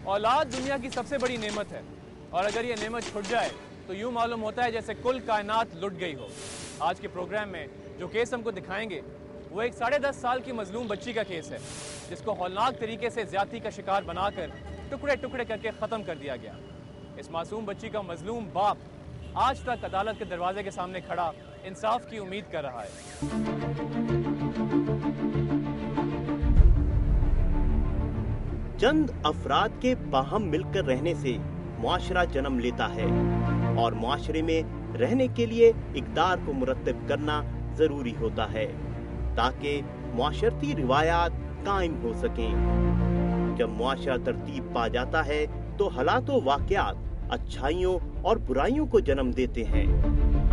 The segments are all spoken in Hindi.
औलाद दुनिया की सबसे बड़ी नेमत है और अगर ये नेमत छुट जाए तो यूं मालूम होता है जैसे कुल कायनात लुट गई हो। आज के प्रोग्राम में जो केस हमको दिखाएंगे वो एक 10.5 साल की मजलूम बच्ची का केस है जिसको हौलनाक तरीके से ज्यादती का शिकार बनाकर टुकड़े टुकड़े करके ख़त्म कर दिया गया। इस मासूम बच्ची का मजलूम बाप आज तक अदालत के दरवाजे के सामने खड़ा इंसाफ की उम्मीद कर रहा है। चंद अफराद के बाहम मिलकर रहने से मुआशरा जन्म लेता है और मुआशरे में रहने के लिए इक़दार को मुरत्तब करना जरूरी होता है ताकि मुआशरती रिवायात कायम हो सकें। जब मुआशरा तरतीब पा जाता है तो हालात व वाक़यात अच्छाइयों और बुराइयों को जन्म देते हैं।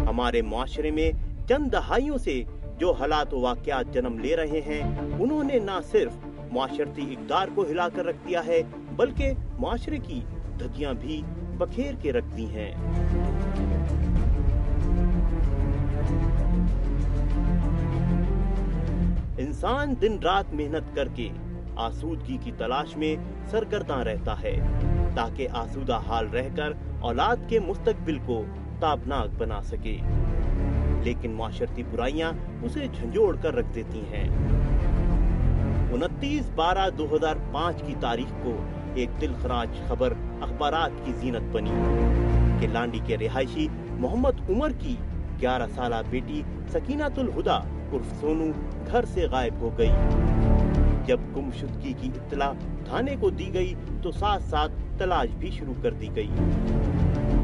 हमारे मुआशरे में चंद दहाइयों से जो हालात व वाक़यात जन्म ले रहे हैं उन्होंने न सिर्फ मुआशरती इक़दार को हिलाकर रख दिया है बल्कि मुआशरे की धज्जियां भी बखेर के रख दी हैं। इंसान दिन रात मेहनत करके आसूदगी की तलाश में सरगर्दा रहता है ताकि आसूदा हाल रहकर औलाद के मुस्तकबिल को ताबनाक बना सके, लेकिन मुआशरती बुराइयां उसे झंझोड़ कर रख देती हैं। 29/12/2005 की तारीख को एक दिलखराज खबर अखबारात की जीनत बनी कि लांडी के रिहायशी मोहम्मद उमर की 11 साला बेटी सकीनातुल हुदा उर्फ सोनू घर से गायब हो गई। जब गुमशुदगी की इत्तला थाने को दी गई तो साथ साथ तलाश भी शुरू कर दी गई।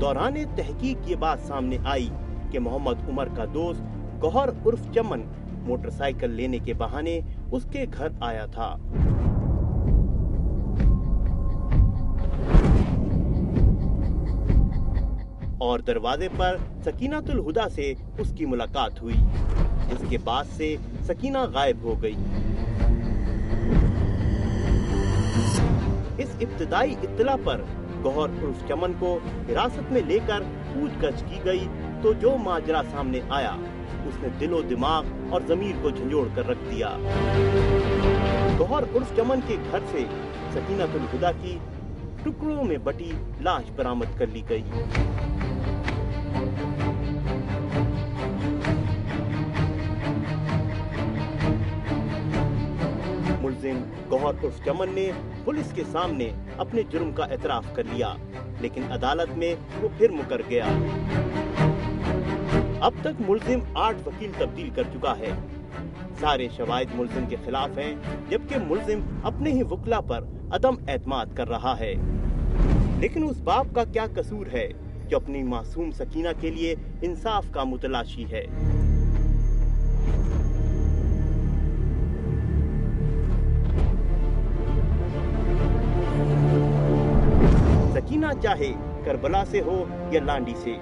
दौरान तहकीक ये बात सामने आई कि मोहम्मद उमर का दोस्त गौहर उर्फ चमन मोटरसाइकिल लेने के बहाने उसके घर आया था। और दरवाजे पर सकीनातुल हुदा से उसकी मुलाकात हुई, जिसके बाद से सकीना गायब हो गई। इस इब्तिदाई इत्तला पर गौहर उर्फ चमन को हिरासत में लेकर पूछताछ की गई तो जो माजरा सामने आया उसने दिलो दिमाग और जमीर को झंझोड़ कर रख दिया। गौहर उर्फ चमन के घर से सकीनातुल हुदा की टुकड़ों में बटी लाश बरामद कर ली गई। मुल्जिम गौहर उर्फ चमन ने पुलिस के सामने अपने जुर्म का एतराफ कर लिया, लेकिन अदालत में वो फिर मुकर गया। अब तक मुल्जिम 8 वकील तब्दील कर चुका है। सारे शवाहिद मुल्जिम के खिलाफ हैं, जबकि मुल्जिम अपने ही वकला पर अदम एतमाद कर रहा है। लेकिन उस बाप का क्या कसूर है जो अपनी मासूम सकीना के लिए इंसाफ का मुतलाशी है। सकीना चाहे करबला से हो या लांडी से,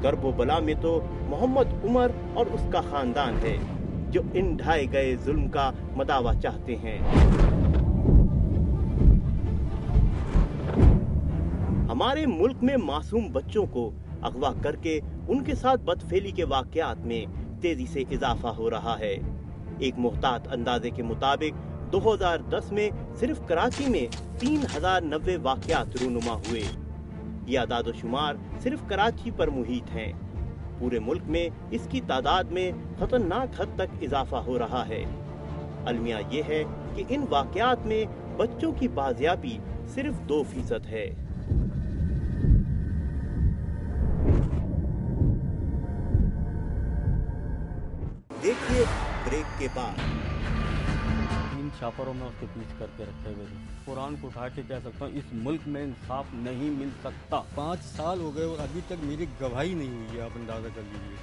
गर्बो बला में तो मोहम्मद उमर और उसका खानदान है जो इन ढाए गए जुल्म का मदावा चाहते हैं। हमारे मुल्क में मासूम बच्चों को अगवा करके उनके साथ बदफेली के वाकयात में तेजी से इजाफा हो रहा है। एक मुहतात अंदाजे के मुताबिक 2010 में सिर्फ कराची में 3090 वाकयात रूनुमा हुए। ये आदाद-ओ-शुमार सिर्फ कराची पर मुहित हैं। पूरे मुल्क में इसकी तादाद में खतरनाक हद तक इजाफा हो रहा है। अलमिया ये है कि इन वाकयात में बच्चों की बाजियाबी सिर्फ 2% है। देखिए ब्रेक के बाद। 3 छापरों में उसके पीछे करके रखे हुए थे। कुरान को उठा के कह सकता हूँ इस मुल्क में इंसाफ नहीं मिल सकता। 5 साल हो गए और अभी तक मेरी गवाही नहीं हुई है, आप अंदाजा कर लीजिए।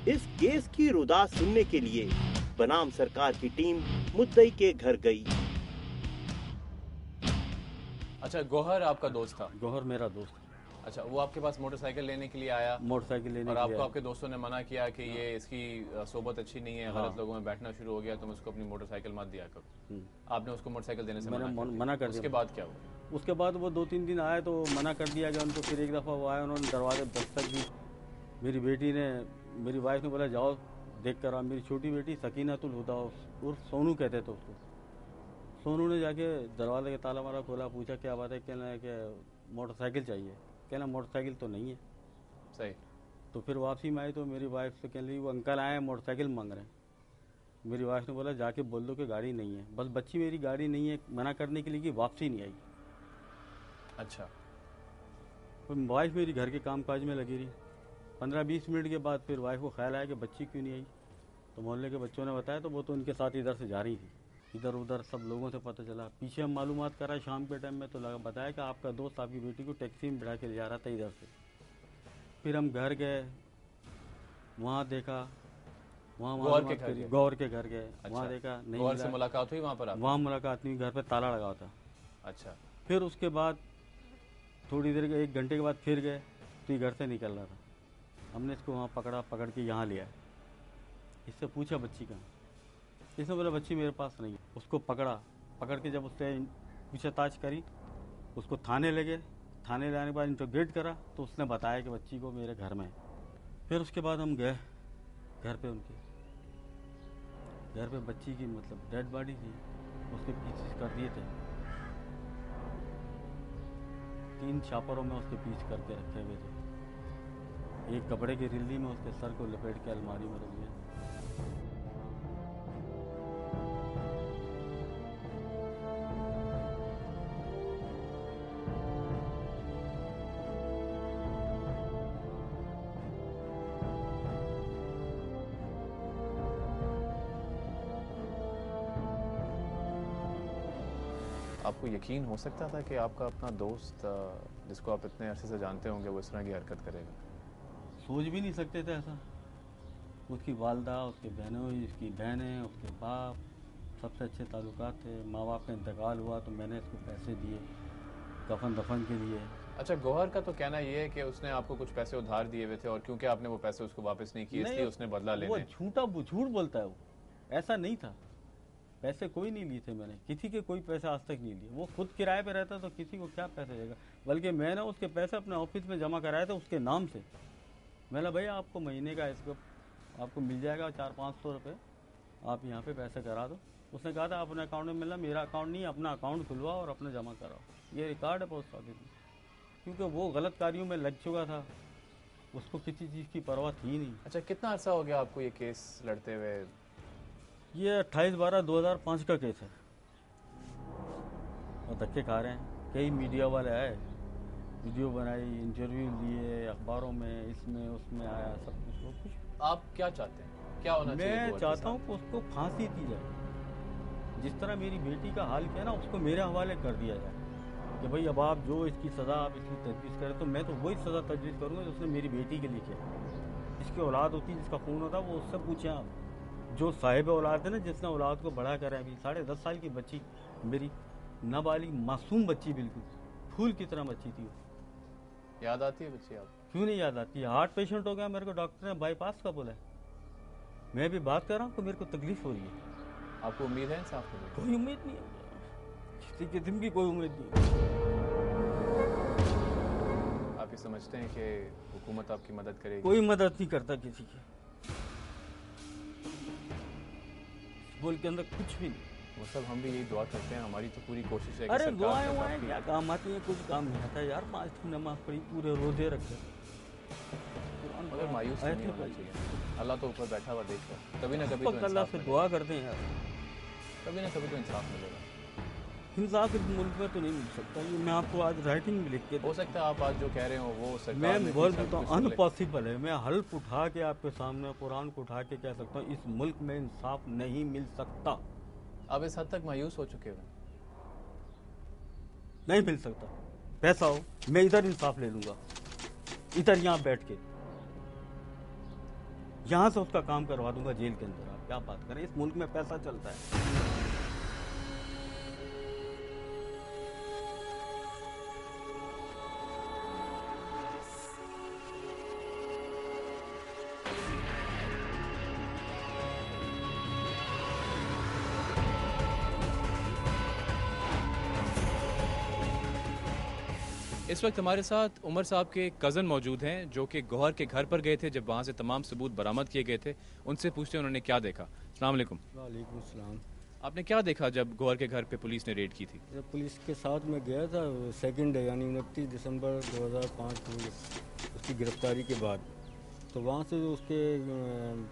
इस केस की रुदा सुनने के लिए बनाम सरकार की टीम मुद्दई के घर गई। अच्छा, गौहर आपका दोस्त था? गौहर मेरा दोस्त। अच्छा, वो आपके पास मोटरसाइकिल लेने के लिए आया? मोटरसाइकिल लेने और के लिए आपको आपके दोस्तों ने मना किया कि ये इसकी सोबत अच्छी नहीं है, गलत लोगों में बैठना शुरू हो गया, तुम उसको अपनी मोटरसाइकिल मत दिया करो। आपने उसको मोटरसाइकिल देने से मना कर दिया। उसके बाद क्या हुआ? उसके बाद वो 2-3 दिन आए तो मना कर दिया गया उनको। फिर एक दफ़ा वो आया, उन्होंने दरवाजे दस्तक दी मेरी बेटी ने, मेरी वाइफ ने बोला जाओ देख कर आओ। मेरी छोटी बेटी सकीनातुल हुदा उर्फ सोनू कहते थे उसको। सोनू ने जाके दरवाजे का ताला मारा, खोला, पूछा क्या बात है, कहना है कि मोटरसाइकिल चाहिए। कहना मोटरसाइकिल तो नहीं है। सही। तो फिर वापसी में आई तो मेरी वाइफ से कहने लगी वो अंकल आए हैं मोटरसाइकिल मांग रहे हैं। मेरी वाइफ ने बोला जाके बोल दो कि गाड़ी नहीं है। बस बच्ची मेरी गाड़ी नहीं है मना करने के लिए कि वापसी नहीं आई। अच्छा। तो वाइफ मेरी घर के कामकाज में लगी रही। 15-20 मिनट के बाद फिर वाइफ को ख्याल आया कि बच्ची क्यों नहीं आई। तो मोहल्ले के बच्चों ने बताया तो वो तो उनके साथ इधर से जा रही थी। इधर उधर सब लोगों से पता चला। पीछे हम मालूमात करा शाम के टाइम में तो लगा बताया कि आपका दोस्त आपकी बेटी को टैक्सी में बिठा के ले जा रहा था इधर से। फिर हम घर गए, वहाँ देखा, वहाँ गौर के घर गए। अच्छा। वहाँ देखा नहीं गौर से मुलाकात हुई वहाँ पर आप? वहाँ मुलाकात नहीं, घर पे ताला लगा था। अच्छा। फिर उसके बाद थोड़ी देर के 1 घंटे के बाद फिर गए तो ये घर से निकल रहा था। हमने इसको वहाँ पकड़ा, पकड़ के यहाँ लिया। इससे पूछा बच्ची कहाँ, इसने बोला बच्ची मेरे पास नहीं है। उसको पकड़ा, पकड़ के जब उससे पूछताछ करी, उसको थाने ले गए। थाने लाने के बाद इंटरोगेट करा तो उसने बताया कि बच्ची को मेरे घर में है। फिर उसके बाद हम गए घर पे, उनके घर पे बच्ची की मतलब डेड बॉडी थी, उसके पीसेस कर दिए थे। 3 छापरों में उसके पीस करके रखे हुए थे। एक कपड़े की रिल्ली में उसके सर को लपेट के अलमारी में रख दिया। आपको यकीन हो सकता था कि आपका अपना दोस्त जिसको आप इतने अरसे से जानते होंगे वो इस तरह की हरकत करेगा? सोच भी नहीं सकते थे ऐसा। उसकी वालदा, उसके बहनों, उसकी बहनें, उसके बाप, सबसे अच्छे ताल्लुकात थे। माँ बाप का इंतकाल हुआ तो मैंने इसको पैसे दिए कफन दफन के लिए। अच्छा, गौहर का तो कहना ये है कि उसने आपको कुछ पैसे उधार दिए हुए थे और क्योंकि आपने वो पैसे उसको वापस नहीं किए इसलिए उसने बदला वो लेने। झूठ बोलता है वो। ऐसा नहीं था, पैसे कोई नहीं लिए थे मैंने, किसी के कोई पैसे आज तक नहीं लिए। वो खुद किराए पे रहता तो किसी को क्या पैसे देगा। बल्कि मैंने उसके पैसे अपने ऑफिस में जमा कराए थे उसके नाम से। मैंने भैया आपको महीने का इसको आपको मिल जाएगा 400-500 रुपये, आप यहाँ पे पैसे करा दो। उसने कहा था अपने अकाउंट में मिलना, मेरा अकाउंट नहीं, अपना अकाउंट खुलवाओ और अपना जमा कराओ। ये रिकॉर्ड है पोस्ट ऑफिस में। क्योंकि वो गलत कार्यों में लग चुका था, उसको किसी चीज़ की परवाह थी नहीं। अच्छा, कितना अर्सा हो गया आपको ये केस लड़ते हुए? ये 28/12/2005 का केस है और धक्के खा रहे हैं। कई मीडिया वाले आए, वीडियो बनाई, इंटरव्यू लिए अखबारों में, इसमें उसमें आया सब कुछ। वो कुछ आप क्या चाहते हैं, क्या होना चाहिए? मैं चाहता हूँ कि उसको फांसी दी जाए। जिस तरह मेरी बेटी का हाल किया ना, उसको मेरे हवाले कर दिया जाए कि भाई अब आप जो इसकी सज़ा आप इसकी तजवीज़ करें तो मैं तो वही सज़ा तजवीज़ करूँगा जो उसने मेरी बेटी के लिए किया। इसकी औलाद होती, जिसका खून होता, वो उससे पूछें आप। जो साहिब औलाद है ना, जिसने औलाद को बड़ा करा। अभी 10.5 साल की बच्ची, मेरी नाबालिग मासूम बच्ची, बिल्कुल फूल की तरह बच्ची थी। याद आती है बच्ची आप? क्यों नहीं याद आती? हार्ट पेशेंट हो गया, मेरे को डॉक्टर ने बाईपास का बोला है। मैं भी बात कर रहा हूँ तो मेरे को तकलीफ हो रही है। आपको उम्मीद है इंसाफ मिलेगा? कोई उम्मीद नहीं है, किसी किस्म की कोई उम्मीद नहीं। आप ये समझते हैं कि हुकूमत आपकी मदद करेगी? कोई मदद नहीं करता किसी की। बोल के अंदर कुछ भी नहीं। वो सब हम भी यही दुआ करते हैं, हमारी तो पूरी कोशिश है कि अरे सरकार दुआएं तक वुआएं आपकी- क्या काम आती है? कुछ काम नहीं आता यार। 5 दिन नमाज पढ़ी, पूरे रोजे रखे। मगर मायूस नहीं होना चाहिए। अल्लाह तो ऊपर बैठा हुआ देख रहा है, कभी ना कभी तो अल्लाह इंसाफ से मिलेगा। दुआ करते हैं यार, कभी ना कभी तो इंसाफ मिलेगा। इंसाफ इस मुल्क में तो नहीं मिल सकता। ये मैं आपको आज राइटिंग में लिख के हो सकता है आप आज जो कह रहे हो वो सरकार मैं ने बोल सब देता हूँ कुछ सुन ले। अनपॉसिबल है। मैं हल्फ उठा के आपके सामने कुरान को उठा के कह सकता हूँ इस मुल्क में इंसाफ नहीं मिल सकता। आप इस हद तक मायूस हो चुके हो? नहीं मिल सकता। पैसा हो मैं इधर इंसाफ ले लूंगा, इधर यहाँ बैठ के यहाँ से उसका काम करवा दूंगा जेल के अंदर। आप क्या बात करें, इस मुल्क में पैसा चलता है। इस वक्त हमारे साथ उमर साहब के कज़न मौजूद हैं जो कि गौहर के घर पर गए थे जब वहाँ से तमाम सबूत बरामद किए गए थे। उनसे पूछते हैं उन्होंने क्या देखा। अस्सलाम वालेकुम। वालेकुम सलाम। आपने क्या देखा जब गौहर के घर पे पुलिस ने रेड की थी? जब पुलिस के साथ मैं गया था सेकंड डे यानी 29 दिसंबर 2005 को उसकी गिरफ्तारी के बाद, तो वहाँ से जो उसके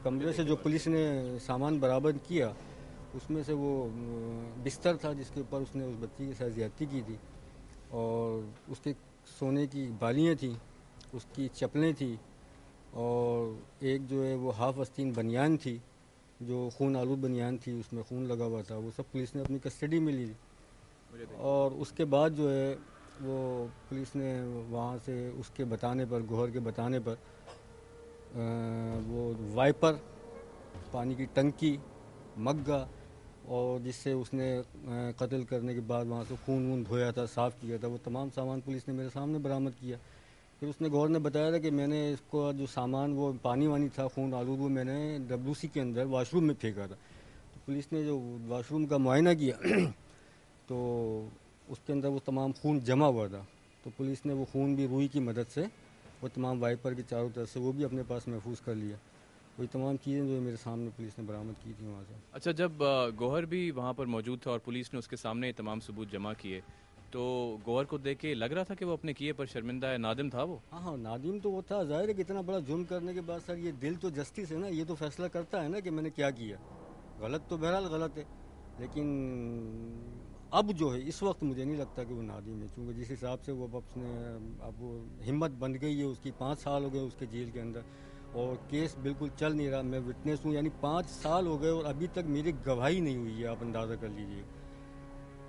कमरे से जो पुलिस ने सामान बरामद किया उसमें से वो बिस्तर था जिसके ऊपर उसने उस बच्ची के साथ ज़्यादती की थी, और उसके सोने की बालियाँ थी, उसकी चप्पलें थी, और एक जो है वो हाफ आस्तीन बनियान थी जो खून आलूद बनियान थी, उसमें खून लगा हुआ था। वो सब पुलिस ने अपनी कस्टडी में ली। और उसके बाद जो है वो पुलिस ने वहाँ से उसके बताने पर, गौहर के बताने पर वो वाइपर, पानी की टंकी, मग्गा, और जिससे उसने कत्ल करने के बाद वहाँ से खून वून धोया था, साफ़ किया था, वो तमाम सामान पुलिस ने मेरे सामने बरामद किया। फिर उसने गौर ने बताया था कि मैंने इसको जो सामान वो पानी वानी था खून आलूद, वो मैंने WC के अंदर वाशरूम में फेंका था। तो पुलिस ने जो वाशरूम का मुआयना किया तो उसके अंदर वो तमाम खून जमा हुआ था। तो पुलिस ने वो खून भी रुई की मदद से वो तमाम वाइपर के चारों तरफ से वो भी अपने पास महफूज कर लिया। वही तमाम चीज़ें जो मेरे सामने पुलिस ने बरामद की थी वहाँ से। अच्छा, जब गौहर भी वहाँ पर मौजूद था और पुलिस ने उसके सामने तमाम सबूत जमा किए तो गौहर को देख के लग रहा था कि वो अपने किए पर शर्मिंदा है, नादिम था वो? हाँ, नादिम तो वो था। जाहिर है कि इतना बड़ा जुर्म करने के बाद सर ये दिल तो जस्टिस है ना, ये तो फैसला करता है ना कि मैंने क्या किया। गलत तो बहरहाल गलत है, लेकिन अब जो है इस वक्त मुझे नहीं लगता कि वो नादिम है, क्योंकि जिस हिसाब से वो अब वो हिम्मत बंध गई है उसकी। 5 साल हो गए उसके जेल के अंदर और केस बिल्कुल चल नहीं रहा। मैं विटनेस हूँ, यानी 5 साल हो गए और अभी तक मेरी गवाही नहीं हुई है, आप अंदाज़ा कर लीजिए।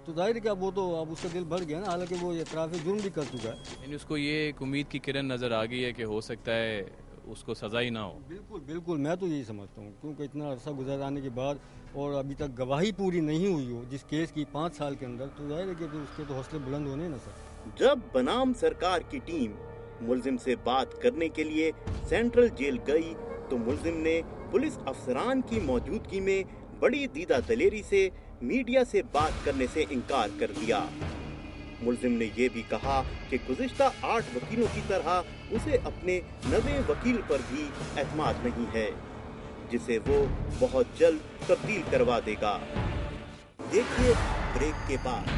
तो जाहिर है कि अब वो तो अब उसका दिल भर गया ना, हालांकि वो इतराफ़ जुर्म भी कर चुका है। यानी उसको ये एक उम्मीद की किरण नज़र आ गई है कि हो सकता है उसको सज़ा ही ना हो। बिल्कुल बिल्कुल, मैं तो यही समझता हूँ, क्योंकि इतना अरसा गुजर आने के बाद और अभी तक गवाही पूरी नहीं हुई हो जिस केस की 5 साल के अंदर, तो जाहिर है कि तो उसके तो हौसले बुलंद होने ना सर। जब बनाम सरकार की टीम मुल्जिम से बात करने के लिए सेंट्रल जेल गई तो मुल्जिम ने पुलिस अफसरान की मौजूदगी में बड़ी दीदा दलेरी से मीडिया से बात करने से इनकार कर दिया। मुल्जिम ने ये भी कहा कि गुज़िश्ता 8 वकीलों की तरह उसे अपने नवे वकील पर भी एतमाद नहीं है, जिसे वो बहुत जल्द तब्दील करवा देगा। देखिए ब्रेक के बाद।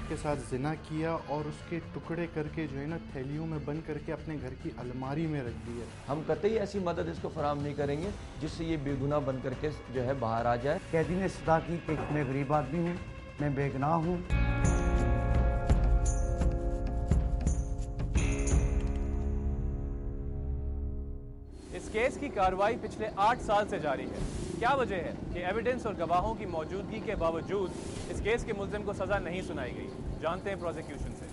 के साथ जिना किया और उसके टुकड़े करके जो है ना थैलियों में बंद करके अपने घर की अलमारी में रख दिया। हम कतई ऐसी मदद इसको फराहम नहीं करेंगे जिससे ये बेगुनाह बन करके जो है बाहर आ जाए। कैदी ने सदा की कि मैं गरीब आदमी हूँ, मैं बेगुनाह हूँ। इस केस की कार्रवाई पिछले 8 साल से जारी है। क्या वजह है कि एविडेंस और गवाहों की मौजूदगी के बावजूद इस केस के मुल्जिम को सजा नहीं सुनाई गई? जानते हैं प्रोसिक्यूशन से।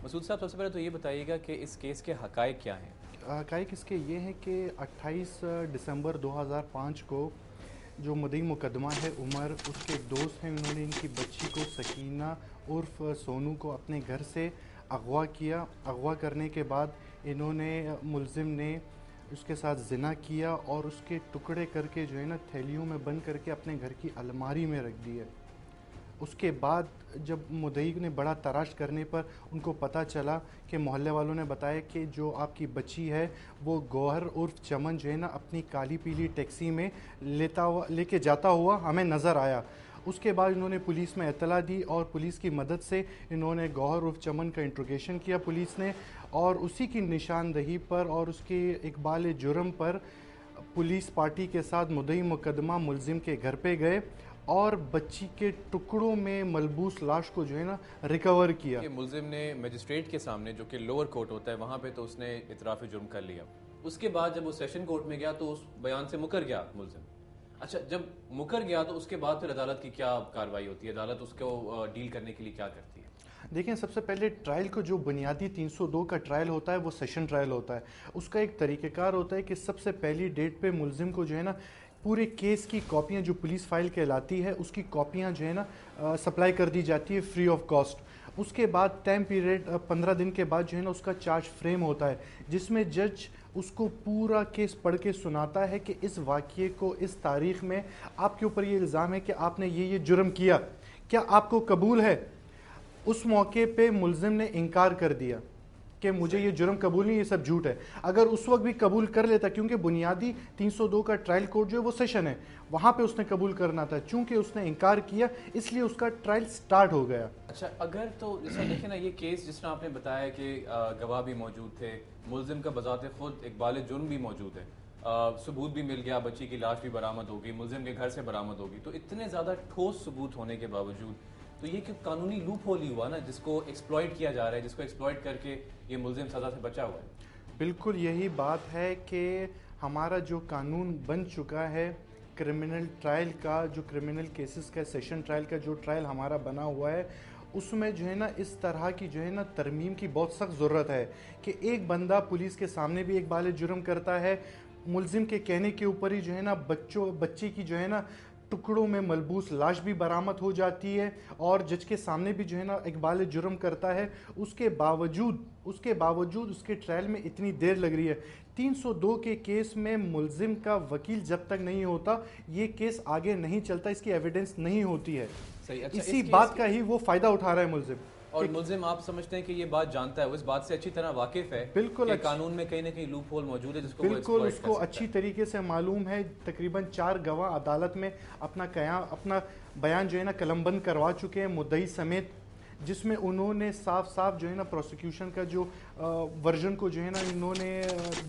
मसूद साहब, सबसे पहले तो ये बताइएगा कि इस केस के हकायक क्या हैं? हकायक इसके ये हैं कि 28 दिसंबर 2005 को जो मुद्दई मुकदमा है उमर, उसके दोस्त हैं, उन्होंने इनकी बच्ची को सकीना उर्फ सोनू को अपने घर से अगवा किया। अगवा करने के बाद इन्होंने मुल्जिम ने उसके साथ जिना किया और उसके टुकड़े करके जो है ना थैलियों में बंद करके अपने घर की अलमारी में रख दिए। उसके बाद जब मुद्दई ने बड़ा तलाश करने पर उनको पता चला कि मोहल्ले वालों ने बताया कि जो आपकी बच्ची है वो गौहर उर्फ चमन जो है ना अपनी काली पीली टैक्सी में लेके जाता हुआ हमें नज़र आया। उसके बाद इन्होंने पुलिस में इत्तला दी और पुलिस की मदद से इन्होंने गौहर उर्फ चमन का इंट्रोगेशन किया पुलिस ने, और उसी की निशानदही पर और उसके इकबाल जुर्म पर पुलिस पार्टी के साथ मुद्दई मुकदमा मुल्जिम के घर पे गए और बच्ची के टुकड़ों में मलबूस लाश को जो है ना रिकवर किया। मुल्जिम ने मजिस्ट्रेट के सामने, जो कि लोअर कोर्ट होता है, वहाँ पे तो उसने इतराफ़ जुर्म कर लिया। उसके बाद जब वो सेशन कोर्ट में गया तो उस बयान से मुकर गया मुल्जिम। अच्छा, जब मुकर गया तो उसके बाद फिर अदालत की क्या कार्रवाई होती है? अदालत उसको डील करने के लिए क्या करती है? देखें, सबसे पहले ट्रायल को जो बुनियादी 302 का ट्रायल होता है वो सेशन ट्रायल होता है। उसका एक तरीक़ेकार होता है कि सबसे पहली डेट पे मुल्जिम को जो है ना पूरे केस की कॉपियां जो पुलिस फाइल कहलाती है उसकी कॉपियां जो है ना सप्लाई कर दी जाती है फ्री ऑफ कॉस्ट। उसके बाद टाइम पीरियड 15 दिन के बाद जो है ना उसका चार्ज फ्रेम होता है जिसमें जज उसको पूरा केस पढ़ के सुनाता है कि इस वाक़ये को इस तारीख में आपके ऊपर ये इल्ज़ाम है कि आपने ये जुर्म किया, क्या आपको कबूल है? उस मौके पे मुल्ज़िम ने इनकार कर दिया कि मुझे ये जुर्म कबूल नहीं, ये सब झूठ है। अगर उस वक्त भी कबूल कर लेता, क्योंकि बुनियादी 302 का ट्रायल कोर्ट जो है वो सेशन है, वहाँ पे उसने कबूल करना था, चूंकि उसने इनकार किया इसलिए उसका ट्रायल स्टार्ट हो गया। अच्छा, अगर तो जैसा देखें ना, ये केस जिस तरह आपने बताया कि गवाह भी मौजूद थे, मुल्जिम का बजाते खुद इकबाल जुर्म भी मौजूद है, सबूत भी मिल गया, बच्ची की लाश भी बरामद होगी, मुल्जिम के घर से बरामद होगी, तो इतने ज़्यादा ठोस सबूत होने के बावजूद तो ये कि कानूनी लूप होल ही हुआ ना, जिसको एक्सप्लॉइट किया जा रहा है, जिसको एक्सप्लॉइट करके ये मुल्जिम सज़ा से बचा हुआ है। बिल्कुल यही बात है कि हमारा जो कानून बन चुका है क्रिमिनल ट्रायल का, जो क्रिमिनल केसेस का सेशन ट्रायल का जो ट्रायल हमारा बना हुआ है, उसमें जो है ना इस तरह की जो है ना तरमीम की बहुत सख्त ज़रूरत है कि एक बंदा पुलिस के सामने भी इकबाल जुर्म करता है, मुल्जिम के कहने के ऊपर ही जो है ना बच्चे की जो है ना टुकड़ों में मलबूस लाश भी बरामद हो जाती है, और जज के सामने भी जो है ना इकबाल जुर्म करता है। उसके बावजूद उसके ट्रायल में इतनी देर लग रही है। 302 के केस में मुल्जिम का वकील जब तक नहीं होता ये केस आगे नहीं चलता, इसकी एविडेंस नहीं होती है। सही। अच्छा, इसी बात का ही वो फायदा उठा रहा है मुल्जिम। और मुल्जिम आप समझते हैं कि ये बात जानता है, वो इस बात से अच्छी तरह वाकिफ है, बिल्कुल कि कानून में कहीं ना कहीं लूप होल मौजूद है जिसको बिल्कुल वो उसको अच्छी तरीके से मालूम है। तकरीबन 4 गवाह अदालत में अपना बयान जो है ना कलमबंद करवा चुके हैं मुद्दई समेत, जिसमें उन्होंने साफ साफ जो है ना प्रोसिक्यूशन का जो वर्जन को जो है ना इन्होंने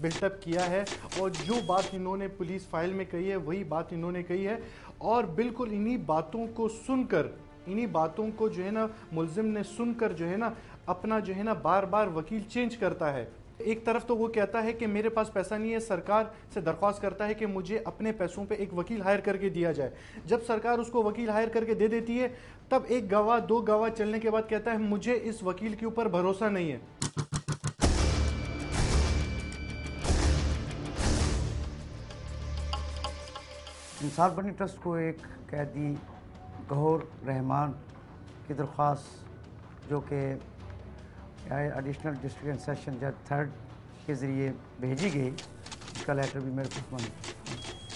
बिल्टअप किया है, और जो बात इन्होंने पुलिस फाइल में कही है वही बात इन्होंने कही है। और बिल्कुल इन्हीं बातों को सुनकर, इन्हीं बातों को जो है ना मुल्जिम ने सुनकर जो है ना अपना जो है ना बार बार वकील चेंज करता है। एक तरफ तो वो कहता है कि मेरे पास पैसा नहीं है, सरकार से दरख्वास्त करता है कि मुझे अपने पैसों पे एक वकील हायर करके दिया जाए। जब सरकार उसको वकील हायर करके दे देती है, तब एक गवाह 2 गवाह चलने के बाद कहता है मुझे इस वकील के ऊपर भरोसा नहीं है। इंसाफ बनी ट्रस्ट को एक कैदी गौहर रहमान की दरख्वास्त जो कि एडिशनल डिस्ट्रिक्ट एंड सेशन जज 3rd के ज़रिए भेजी गई, इसका लेटर भी मेरे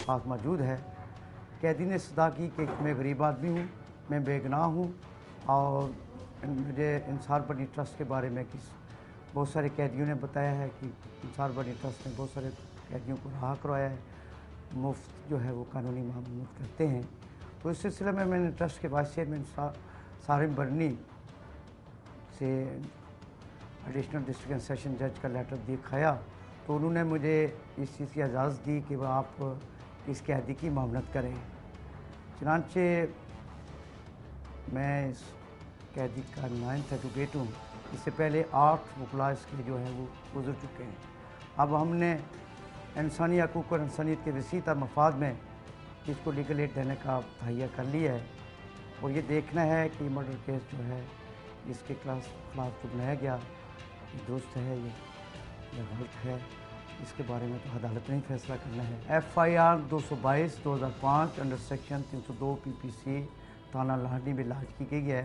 पास मौजूद है। कैदी ने सदा की कि मैं गरीब आदमी हूँ, मैं बेगुनाह हूँ, और मुझे इंसाफ बनी ट्रस्ट के बारे में बहुत सारे कैदियों ने बताया है कि इंसाफ बनी ट्रस्ट ने बहुत सारे कैदियों को रहा करवाया है, मुफ्त जो है वो कानूनी मामूल करते हैं। तो इस सिलसिले में मैंने ट्रस्ट के वाइस चेयरमैन सारिम बर्नी से एडिशनल डिस्ट्रिक्ट एंड सेशन जज का लेटर दिखाया, तो उन्होंने मुझे इस चीज़ की इजाज़त दी कि वह आप इस कैदी की मामलत करें। चनांचे मैं इस कैदी का 9th एडवोकेट हूँ। इससे पहले 8 वकला इसके जो है वो गुजर चुके हैं। अब हमने इंसानी हकूक़ और इंसानियत के वसी तर मफाद में इसको लीगल एड देने का तहैया कर लिया है, और ये देखना है कि मर्डर केस जो है इसके खिलाफ जो बनाया गया ये दुरुस्त है या गलत है, इसके बारे में तो अदालत ने ही फैसला करना है। FIR 222/2005 अंडर सेक्शन 302 PPC थाना लाहड़ी में लाज की गई है।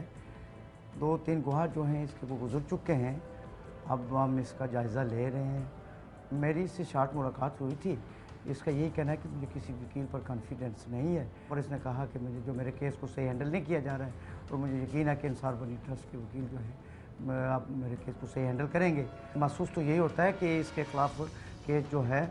2-3 गवाह जो हैं इसके वो गुजर चुके हैं, अब हम इसका जायज़ा ले रहे हैं। मेरी इससे शार्ट मुलाकात हुई थी, इसका यही कहना है कि मुझे किसी वकील पर कॉन्फिडेंस नहीं है, और इसने कहा कि मुझे जो मेरे केस को सही हैंडल नहीं किया जा रहा है, और मुझे यकीन है कि इंसाफ बनी ट्रस्ट के वकील जो है आप मेरे केस को सही हैंडल करेंगे। महसूस तो यही होता है कि इसके ख़िलाफ़ केस जो है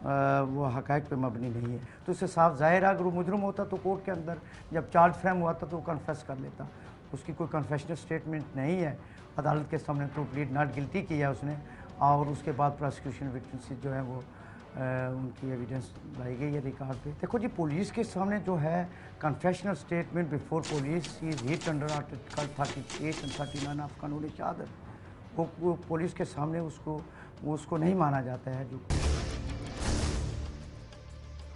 वो हक़ाइक़ पे मबनी नहीं है। तो इससे साफ ज़ाहिर है अगर वो मुजरिम होता तो कोर्ट के अंदर जब चार्ज फ्रेम हुआ था तो वो कन्फेस कर लेता। उसकी कोई कन्फेशनल स्टेटमेंट नहीं है, अदालत के सामने तो प्लीड नॉट गिल्टी किया उसने, और उसके बाद प्रोसिक्यूशन विटनेस जो है वो उनकी एविडेंस लाई गई है रिकॉर्ड पे। देखो जी, पुलिस के सामने जो है confessional statement before police is hit under article 38 and 39 of कानून शहादत। वो पुलिस के सामने उसको नहीं माना जाता है। जो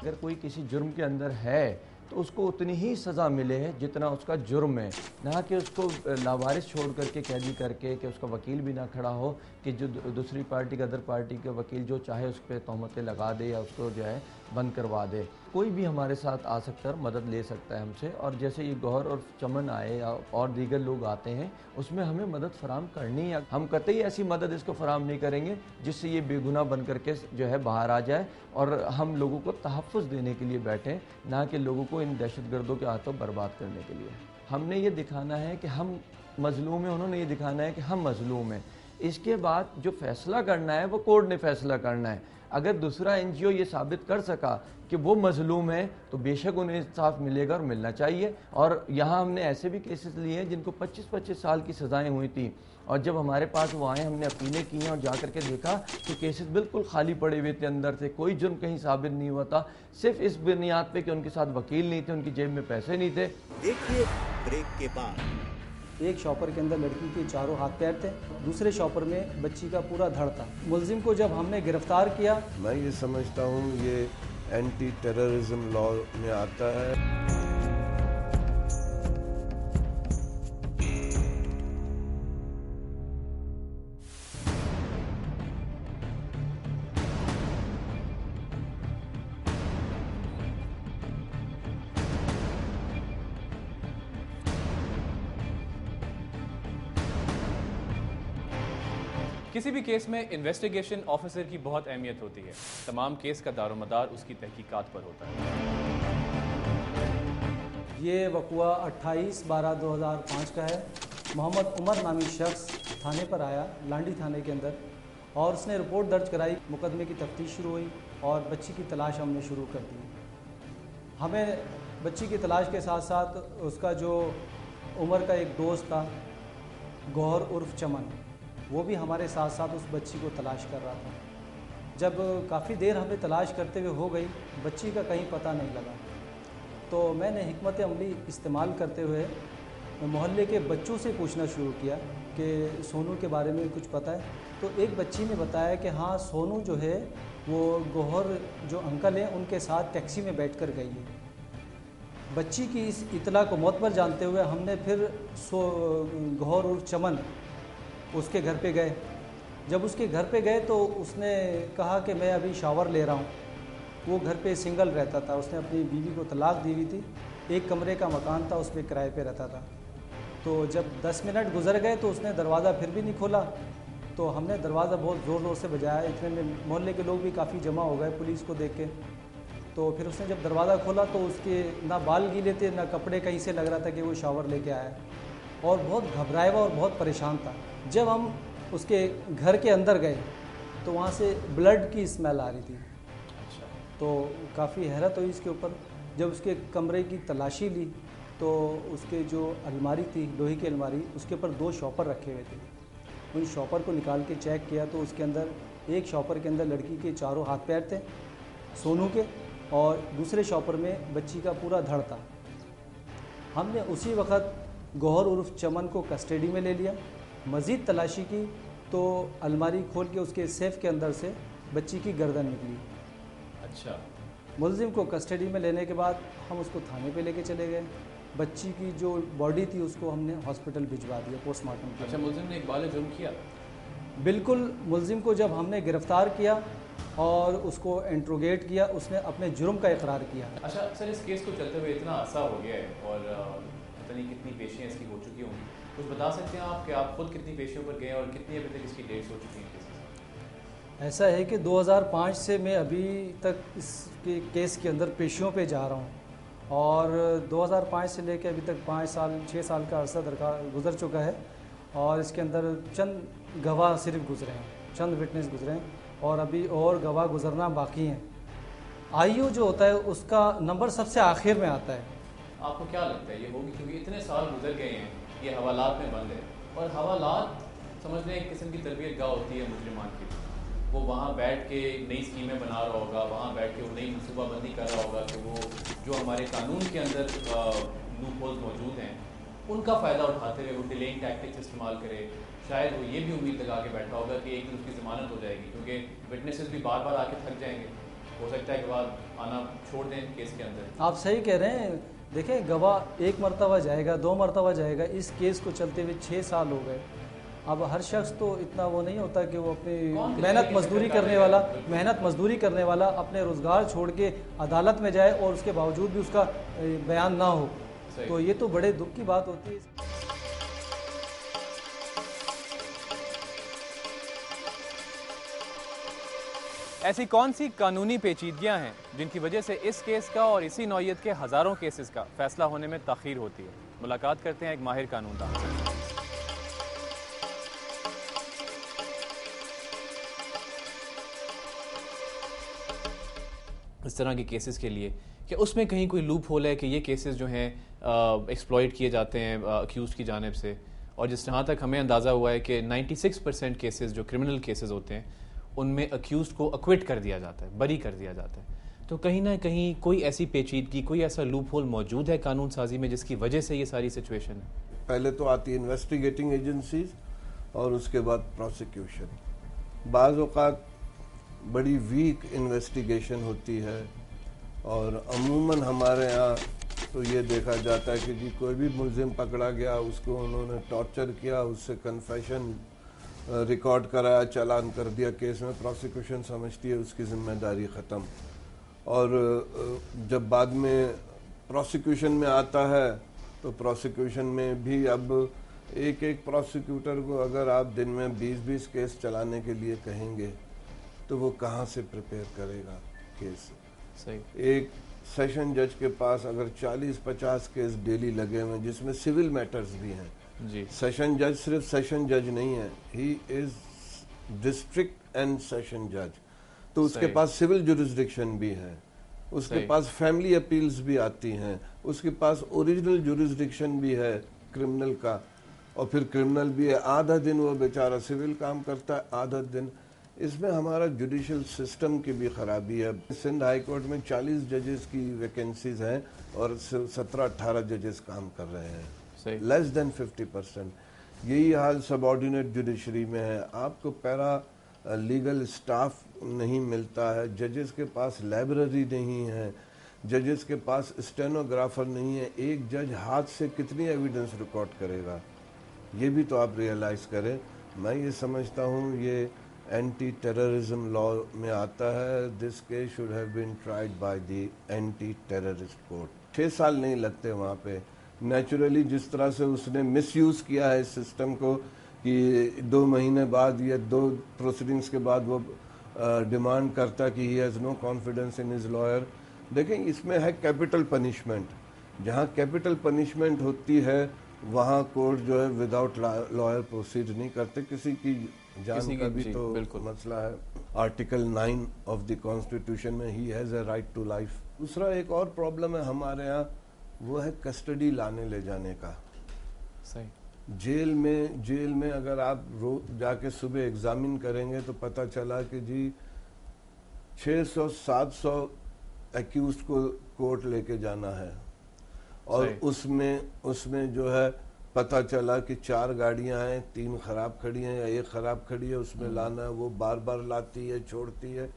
अगर कोई किसी जुर्म के अंदर है तो उसको उतनी ही सज़ा मिले जितना उसका जुर्म है, ना कि उसको लावारिस छोड़ करके कैदी करके कि उसका वकील भी ना खड़ा हो, कि जो दूसरी पार्टी का अदर पार्टी के वकील जो चाहे उस पर तहमतें लगा दे या उसको जो है बंद करवा दे। कोई भी हमारे साथ आ सकता है, मदद ले सकता है हमसे, और जैसे ये गौहर और चमन आए या और दीगर लोग आते हैं उसमें हमें मदद फराम करनी है। हम कतई ऐसी मदद इसको फराम नहीं करेंगे जिससे ये बेगुनाह बन करके जो है बाहर आ जाए और हम लोगों को तहफ़्फ़ुज़ देने के लिए बैठें, ना कि लोगों को इन दहशतगर्दों के हाथों बर्बाद करने के लिए। हमने ये दिखाना है कि हम मज़लूम हैं, उन्होंने ये दिखाना है कि हम मज़लूम हैं। इसके बाद जो फ़ैसला करना है वो कोर्ट ने फ़ैसला करना है। अगर दूसरा NGO ये साबित कर सका कि वो मज़लूम है तो बेशक उन्हें इंसाफ मिलेगा और मिलना चाहिए। और यहाँ हमने ऐसे भी केसेस लिए हैं जिनको 25-25 साल की सज़ाएँ हुई थी, और जब हमारे पास वो आए हमने अपीलें की हैं और जा कर के देखा तो केसेस बिल्कुल खाली पड़े हुए थे, अंदर से कोई जुर्म कहीं साबित नहीं हुआ था, सिर्फ इस बुनियाद पे कि उनके साथ वकील नहीं थे, उनकी जेब में पैसे नहीं थे। देखिए ब्रेक के बाद। एक शॉपर के अंदर लड़की के चारों हाथ पैर थे, दूसरे शॉपर में बच्ची का पूरा धड़ था। मुलजिम को जब हमने गिरफ्तार किया, मैं ये समझता हूँ ये एंटी टेररिज्म लॉ में आता है। किसी भी केस में इन्वेस्टिगेशन ऑफिसर की बहुत अहमियत होती है। तमाम केस का दारोमदार उसकी तहकीकात पर होता है। ये वक़ुआ 28/12/2005 का है। मोहम्मद उमर नामी शख्स थाने पर आया, लांडी थाने के अंदर, और उसने रिपोर्ट दर्ज कराई। मुकदमे की तफ्तीश शुरू हुई और बच्ची की तलाश हमने शुरू कर दी। हमें बच्ची की तलाश के साथ साथ उसका जो उमर का एक दोस्त था गौहर उर्फ चमन, वो भी हमारे साथ साथ उस बच्ची को तलाश कर रहा था। जब काफ़ी देर हमें तलाश करते हुए हो गई, बच्ची का कहीं पता नहीं लगा, तो मैंने हिकमत अमली इस्तेमाल करते हुए मोहल्ले के बच्चों से पूछना शुरू किया कि सोनू के बारे में कुछ पता है। तो एक बच्ची ने बताया कि हाँ, सोनू जो है वो गौहर जो अंकल हैं उनके साथ टैक्सी में बैठकर गई है। बच्ची की इस इतला को मोतबर जानते हुए हमने फिर गौहर उर्फ चमन उसके घर पे गए। जब उसके घर पे गए तो उसने कहा कि मैं अभी शावर ले रहा हूँ। वो घर पे सिंगल रहता था, उसने अपनी बीवी को तलाक दी हुई थी, एक कमरे का मकान था, उस पर किराए पे रहता था। तो जब 10 मिनट गुजर गए तो उसने दरवाज़ा फिर भी नहीं खोला। तो हमने दरवाज़ा बहुत ज़ोर ज़ोर से बजाया, इतने में मोहल्ले के लोग भी काफ़ी जमा हो गए पुलिस को देख के। तो फिर उसने जब दरवाज़ा खोला तो उसके ना बाल गीले थे, ना कपड़े, कहीं से लग रहा था कि वो शावर लेके आया, और बहुत घबराया हुआ और बहुत परेशान था। जब हम उसके घर के अंदर गए तो वहाँ से ब्लड की स्मेल आ रही थी। अच्छा। तो काफ़ी हैरत हुई इसके ऊपर। जब उसके कमरे की तलाशी ली तो उसके जो अलमारी थी, लोहे की अलमारी, उसके ऊपर 2 शॉपर रखे हुए थे। उन शॉपर को निकाल के चेक किया तो उसके अंदर एक शॉपर के अंदर लड़की के चारों हाथ पैर थे सोनू के, और दूसरे शॉपर में बच्ची का पूरा धड़ था। हमने उसी वक्त गौहर उर्फ चमन को कस्टडी में ले लिया। मज़ीद तलाशी की तो अलमारी खोल के उसके सेफ के अंदर से बच्ची की गर्दन निकली। अच्छा। मुलजिम को कस्टडी में लेने के बाद हम उसको थाने पे लेके चले गए। बच्ची की जो बॉडी थी उसको हमने हॉस्पिटल भिजवा दिया पोस्टमार्टम के लिए। अच्छा, मुलजिम ने इकबाल जुर्म किया? बिल्कुल। मुलजिम को जब हमने गिरफ़्तार किया और उसको इंट्रोगेट किया, उसने अपने जुर्म का इकरार किया। अच्छा सर, इस केस को चलते हुए इतना अरसा हो गया है और पता नहीं कितनी पेशियाँ इसकी हो चुकी होंगी, कुछ बता सकते हैं आप कि आप खुद कितनी पेशियों पर गए और कितनी अभी तक इसकी डेट्स हो चुकी हैं केसेस? ऐसा है कि 2005 से मैं अभी तक इस केस के अंदर पेशियों पे जा रहा हूँ, और 2005 से लेकर अभी तक 6 साल का अरसा गुजर चुका है, और इसके अंदर चंद गवाह सिर्फ गुजरे हैं, चंद विटनेस गुजरे हैं, और अभी और गवाह गुजरना बाकी हैं। आईओ जो होता है उसका नंबर सबसे आखिर में आता है। आपको क्या लगता है ये होगी? क्योंकि इतने साल गुजर गए हैं, ये हवालात में बंद है, और हवालात समझने एक किस्म की तरबियत गाह होती है मुजरिमान की। वो वहाँ बैठ के नई स्कीमें बना रहा होगा, वहाँ बैठ के वो नई मनसूबाबंदी कर रहा होगा कि वो जो हमारे कानून के अंदर लूप होल्स मौजूद हैं उनका फ़ायदा उठाते हुए वो डिलेइंग टैक्टिक्स इस्तेमाल करे। शायद वो ये भी उम्मीद लगा के बैठा होगा कि एक दिन उसकी ज़मानत हो जाएगी, क्योंकि विटनेसेस भी बार बार आके थक जाएंगे, हो सकता है कि बाद आना छोड़ दें केस के अंदर। आप सही कह रहे हैं। देखें, गवाह 1 मरतबा जाएगा, 2 मरतबा जाएगा, इस केस को चलते हुए 6 साल हो गए, अब हर शख्स तो इतना वो नहीं होता कि वो अपनी मेहनत मजदूरी करने वाला अपने रोज़गार छोड़ के अदालत में जाए और उसके बावजूद भी उसका बयान ना हो, तो ये तो बड़े दुख की बात होती है। ऐसी कौन सी कानूनी पेचीदगियां हैं जिनकी वजह से इस केस का और इसी नौयत के हज़ारों केसेस का फैसला होने में ताख़ीर होती है? मुलाकात करते हैं एक माहिर कानूनदान से। इस तरह के केसेस के लिए क्या उसमें कहीं कोई लूप होल है कि ये केसेस जो हैं एक्सप्लॉइट किए जाते हैं अक्यूज़ की जानिब से, और जिस जहाँ तक हमें अंदाज़ा हुआ है कि 96% केसेस जो क्रिमिनल केसेस होते हैं उनमें अक्यूज को अक्विट कर दिया जाता है, बरी कर दिया जाता है, तो कहीं ना कहीं कोई ऐसी पेचीदगी, कोई ऐसा लूप होल मौजूद है कानून साजी में जिसकी वजह से ये सारी सिचुएशन है? पहले तो आती है इन्वेस्टिगेटिंग एजेंसीज और उसके बाद प्रोसिक्यूशन। बाज़ औक़ात बड़ी वीक इन्वेस्टिगेशन होती है और अमूमन हमारे यहाँ तो ये देखा जाता है कि जी कोई भी मुल्ज़िम पकड़ा गया, उसको उन्होंने टॉर्चर किया, उससे कन्फेशन रिकॉर्ड कराया, चालान कर दिया केस में, प्रोसिक्यूशन समझती है उसकी जिम्मेदारी ख़त्म। और जब बाद में प्रोसिक्यूशन में आता है तो प्रोसिक्यूशन में भी अब एक प्रोसिक्यूटर को अगर आप दिन में 20-20 केस चलाने के लिए कहेंगे तो वो कहाँ से प्रिपेयर करेगा केस? सही। एक सेशन जज के पास अगर 40-50 केस डेली लगे हुए जिसमें सिविल मैटर्स भी हैं जी। सेशन जज सिर्फ सेशन जज नहीं है, he is district and session जज, तो उसके पास सिविल जुरिस्डिक्शन भी है, उसके पास फैमिली अपील्स भी आती हैं, उसके पास ओरिजिनल जुरिस्डिक्शन भी है क्रिमिनल का, और फिर क्रिमिनल भी है। आधा दिन वो बेचारा सिविल काम करता है, आधा दिन इसमें हमारा जुडिशल सिस्टम की भी खराबी है। सिंध हाई कोर्ट में 40 जजेस की वैकेंसीज हैं और 17-18 जजेस काम कर रहे हैं, लेस देन 50%। यही हाल सबऑर्डिनेट जुडिशरी में है। आपको पैरा लीगल स्टाफ नहीं मिलता है, जजेस के पास लाइब्रेरी नहीं है, जजेस के पास स्टेनोग्राफर नहीं है। एक जज हाथ से कितनी एविडेंस रिकॉर्ड करेगा, ये भी तो आप रियलाइज़ करें। मैं ये समझता हूँ ये एंटी टेररिज्म लॉ में आता है। This case should have been tried by the anti terrorist court. 6 साल नहीं लगते वहाँ पे। नेचुरली जिस तरह से उसने मिसयूज़ किया है इस सिस्टम को कि 2 महीने बाद या 2 प्रोसीडिंग्स के बाद वो डिमांड करता कि he has no confidence in his lawyer. देखें, इसमें है कैपिटल पनिशमेंट। जहाँ कैपिटल पनिशमेंट होती है वहाँ कोर्ट जो है विदाउट लॉयर प्रोसीड नहीं करते। किसी की जान का भी तो मसला है। आर्टिकल 9 ऑफ द कॉन्स्टिट्यूशन में he has a right to life. दूसरा एक और प्रॉब्लम है हमारे यहाँ, वो है कस्टडी लाने ले जाने का। सही। जेल में अगर आप रोज जाके सुबह एग्जामिन करेंगे तो पता चला कि जी 600-700 एक्यूज को कोर्ट लेके जाना है, और उसमें जो है पता चला कि 4 गाड़ियां हैं, 3 खराब खड़ी हैं या 1 खराब खड़ी है, उसमें लाना है, वो बार बार लाती है, छोड़ती है।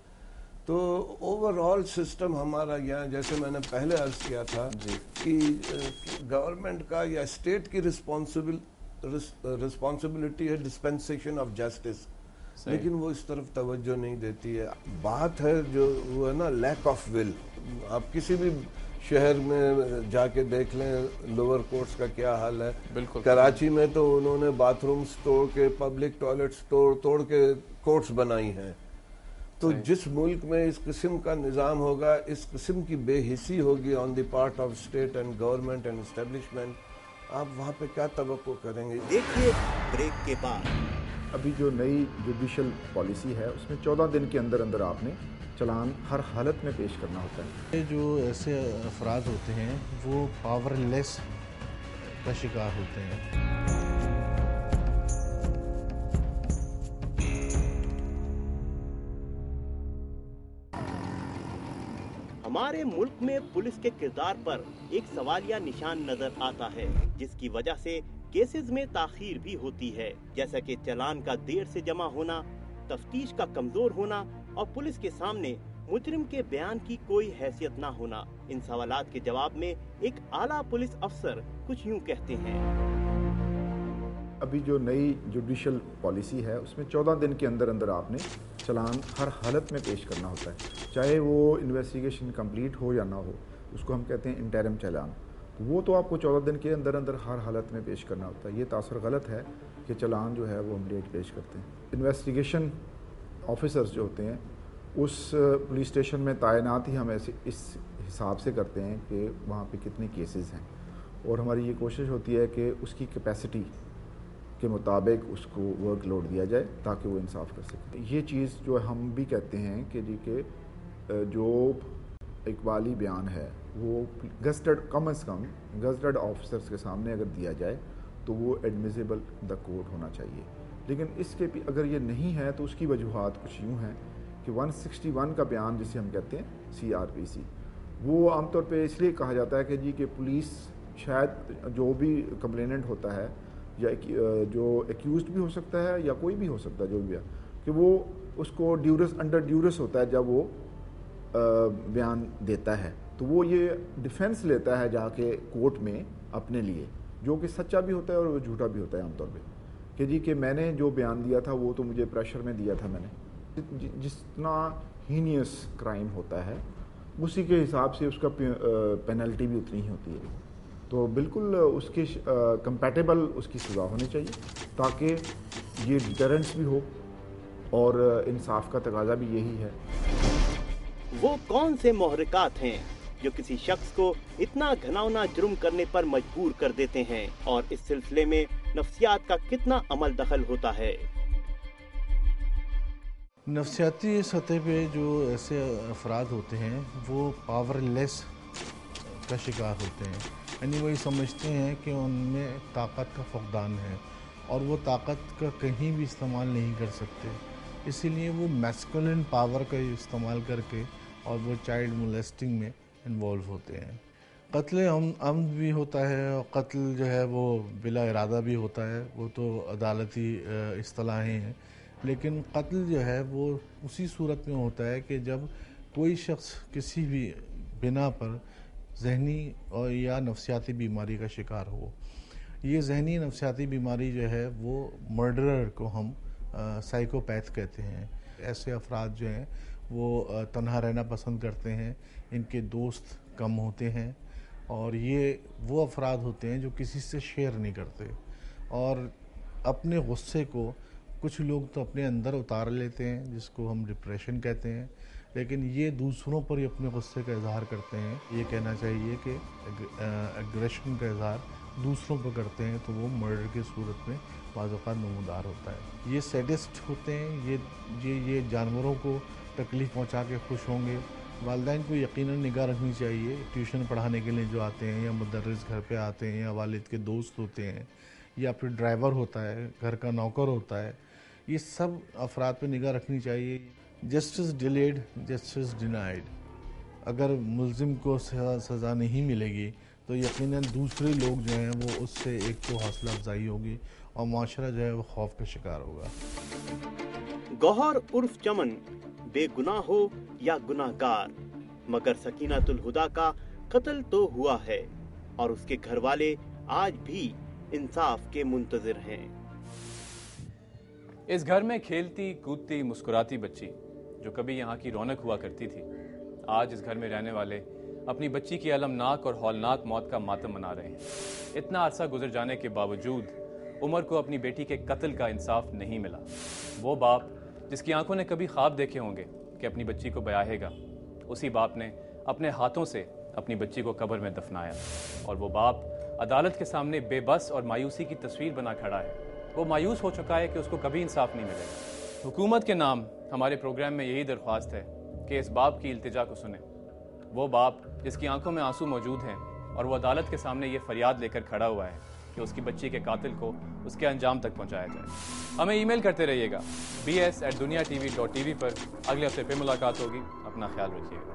तो ओवरऑल सिस्टम हमारा यहाँ, जैसे मैंने पहले अर्ज किया था कि गवर्नमेंट का या स्टेट की रिस्पॉन्सिबिलिटी है डिस्पेंसेशन ऑफ जस्टिस, लेकिन वो इस तरफ तवज्जो नहीं देती है। बात है जो वो है ना, लैक ऑफ विल। आप किसी भी शहर में जाके देख लें लोअर कोर्ट्स का क्या हाल है। बिल्कुल। कराची में तो उन्होंने बाथरूम्स तोड़ के, पब्लिक टॉयलेट्स तोड़ के कोर्ट्स बनाई हैं। तो जिस मुल्क में इस किस्म का निज़ाम होगा, इस किस्म की बेहिसी होगी on the part of state and government and establishment, आप वहाँ पे क्या तवक्को करेंगे? देखिए ब्रेक के बाद। अभी जो नई जुडिशल पॉलिसी है उसमें 14 दिन के अंदर अंदर आपने चालान हर हालत में पेश करना होता है। जो ऐसे अफराद होते हैं वो पावरलेस का शिकार होते हैं। हमारे मुल्क में पुलिस के किरदार पर एक सवालिया निशान नजर आता है, जिसकी वजह से केसेस में ताखीर भी होती है, जैसा कि चालान का देर से जमा होना, तफ्तीश का कमजोर होना और पुलिस के सामने मुजरिम के बयान की कोई हैसियत ना होना। इन सवालात के जवाब में एक आला पुलिस अफसर कुछ यूं कहते हैं। अभी जो नई जुडिशल पॉलिसी है उसमें 14 दिन के अंदर अंदर आपने चालान हर हालत में पेश करना होता है, चाहे वो इन्वेस्टिगेशन कंप्लीट हो या ना हो, उसको हम कहते हैं इंटरिम चालान। तो वो तो आपको 14 दिन के अंदर अंदर हर हालत में पेश करना होता है। ये तासर गलत है कि चालान जो है वो हम लेट पेश करते हैं। इन्वेस्टिगेशन ऑफिसर्स जो होते हैं उस पुलिस स्टेशन में तैनात ही हम ऐसे इस हिसाब से करते हैं कि वहाँ पे कितने केसेस हैं, और हमारी ये कोशिश होती है कि उसकी कैपेसिटी के मुताबिक उसको वर्कलोड दिया जाए ताकि वो इंसाफ कर सके। ये चीज़ जो हम भी कहते हैं कि जी के जो इकबाली बयान है वो गज़टेड कम से कम गज़टेड ऑफिसर्स के सामने अगर दिया जाए तो वो एडमिसिबल द कोर्ट होना चाहिए। लेकिन इसके भी अगर ये नहीं है तो उसकी वजूहात कुछ यूँ हैं कि 161 का बयान जिसे हम कहते हैं CRPC, वो आमतौर पे इसलिए कहा जाता है कि जी कि पुलिस शायद जो भी कंप्लेनेंट होता है या जो एक्यूज्ड भी हो सकता है या कोई भी हो सकता है जो भी है, कि वो उसको अंडर ड्यूरस होता है जब वो बयान देता है, तो वो ये डिफेंस लेता है जाके कोर्ट में अपने लिए, जो कि सच्चा भी होता है और वो झूठा भी होता है आमतौर पे, कि जी कि मैंने जो बयान दिया था वो तो मुझे प्रेशर में दिया था मैंने। जितना हीनियस क्राइम होता है उसी के हिसाब से उसका पेनल्टी भी उतनी ही होती है। तो बिल्कुल उसके कंपैटिबल उसकी सज़ा होनी चाहिए ताकि ये डिटरेंस भी हो, और इंसाफ का तकाजा भी यही है। वो कौन से मुहर्रिकात हैं जो किसी शख्स को इतना घिनौना जुर्म करने पर मजबूर कर देते हैं, और इस सिलसिले में नफ्सियात का कितना अमल दखल होता है? नफ्सियाती सतह पे जो ऐसे अफराद होते हैं वो पावरलेस का शिकार होते हैं, यानी वो ये समझते हैं कि उनमें ताकत का फुकदान है और वो ताकत का कहीं भी इस्तेमाल नहीं कर सकते, इसीलिए वो मैस्कुलिन पावर का इस्तेमाल करके और वो चाइल्ड मोलेस्टिंग में इन्वॉल्व होते हैं। कत्ल अम्द भी होता है और कत्ल जो है वो बिला इरादा भी होता है, वो तो अदालती इस्तिलाहें हैं, लेकिन कत्ल जो है वो उसी सूरत में होता है कि जब कोई शख्स किसी भी बिना पर जहनी और या नफ्सियाती बीमारी का शिकार हो। ये जहनी नफ्सियाती बीमारी जो है वो मर्डरर को हम साइकोपैथ कहते हैं। ऐसे अफराद जो हैं वो तन्हा रहना पसंद करते हैं, इनके दोस्त कम होते हैं, और ये वो अफराद होते हैं जो किसी से शेयर नहीं करते, और अपने गुस्से को कुछ लोग तो अपने अंदर उतार लेते हैं जिसको हम डिप्रेशन कहते हैं, लेकिन ये दूसरों पर ही अपने गुस्से का इजहार करते हैं। ये कहना चाहिए कि एग्रेशन का इजहार दूसरों पर करते हैं तो वो मर्डर की सूरत में बाज़-औक़ात नमूदार होता है। ये सैडिस्ट होते हैं, ये जानवरों को तकलीफ़ पहुंचा के खुश होंगे। वालिदैन को यकीनन निगाह रखनी चाहिए, ट्यूशन पढ़ाने के लिए जो आते हैं या मुदर्रिस घर पे आते हैं या वालिद के दोस्त होते हैं या फिर ड्राइवर होता है, घर का नौकर होता है, ये सब अफराद पे निगाह रखनी चाहिए। जस्टिस डिलेड जस्टिस डिनाइड, अगर मुल्ज़िम को सज़ा नहीं मिलेगी तो यकीनन दूसरे लोग जो हैं वो उससे एक तो हौसला अफजाई होगी और माशरा जो है वो खौफ का शिकार होगा। गौहर उर्फ चमन बेगुनाह हो या गुनाहगार, मगर सकीनतुल हुदा का कत्ल तो हुआ है और उसके घर वाले आज भी इंसाफ के मुंतजिर हैं। इस घर में खेलती कूदती मुस्कुराती बच्ची जो कभी यहाँ की रौनक हुआ करती थी, आज इस घर में रहने वाले अपनी बच्ची की अलमनाक और हौलनाक मौत का मातम मना रहे हैं। इतना अरसा गुजर जाने के बावजूद उमर को अपनी बेटी के कत्ल का इंसाफ नहीं मिला। वो बाप जिसकी आंखों ने कभी ख्वाब देखे होंगे कि अपनी बच्ची को ब्याहेगा, उसी बाप ने अपने हाथों से अपनी बच्ची को कब्र में दफनाया, और वो बाप अदालत के सामने बेबस और मायूसी की तस्वीर बना खड़ा है। वो मायूस हो चुका है कि उसको कभी इंसाफ नहीं मिलेगा। हुकूमत के नाम हमारे प्रोग्राम में यही दरख्वास्त है कि इस बाप की इल्तिजा को सुने। वो बाप जिसकी आंखों में आंसू मौजूद हैं और वो अदालत के सामने ये फरियाद लेकर खड़ा हुआ है कि उसकी बच्ची के कातिल को उसके अंजाम तक पहुंचाया जाए। हमें ईमेल करते रहिएगा bs@duniatv.tv पर। अगले हफ्ते फिर मुलाकात होगी। अपना ख्याल रखिएगा।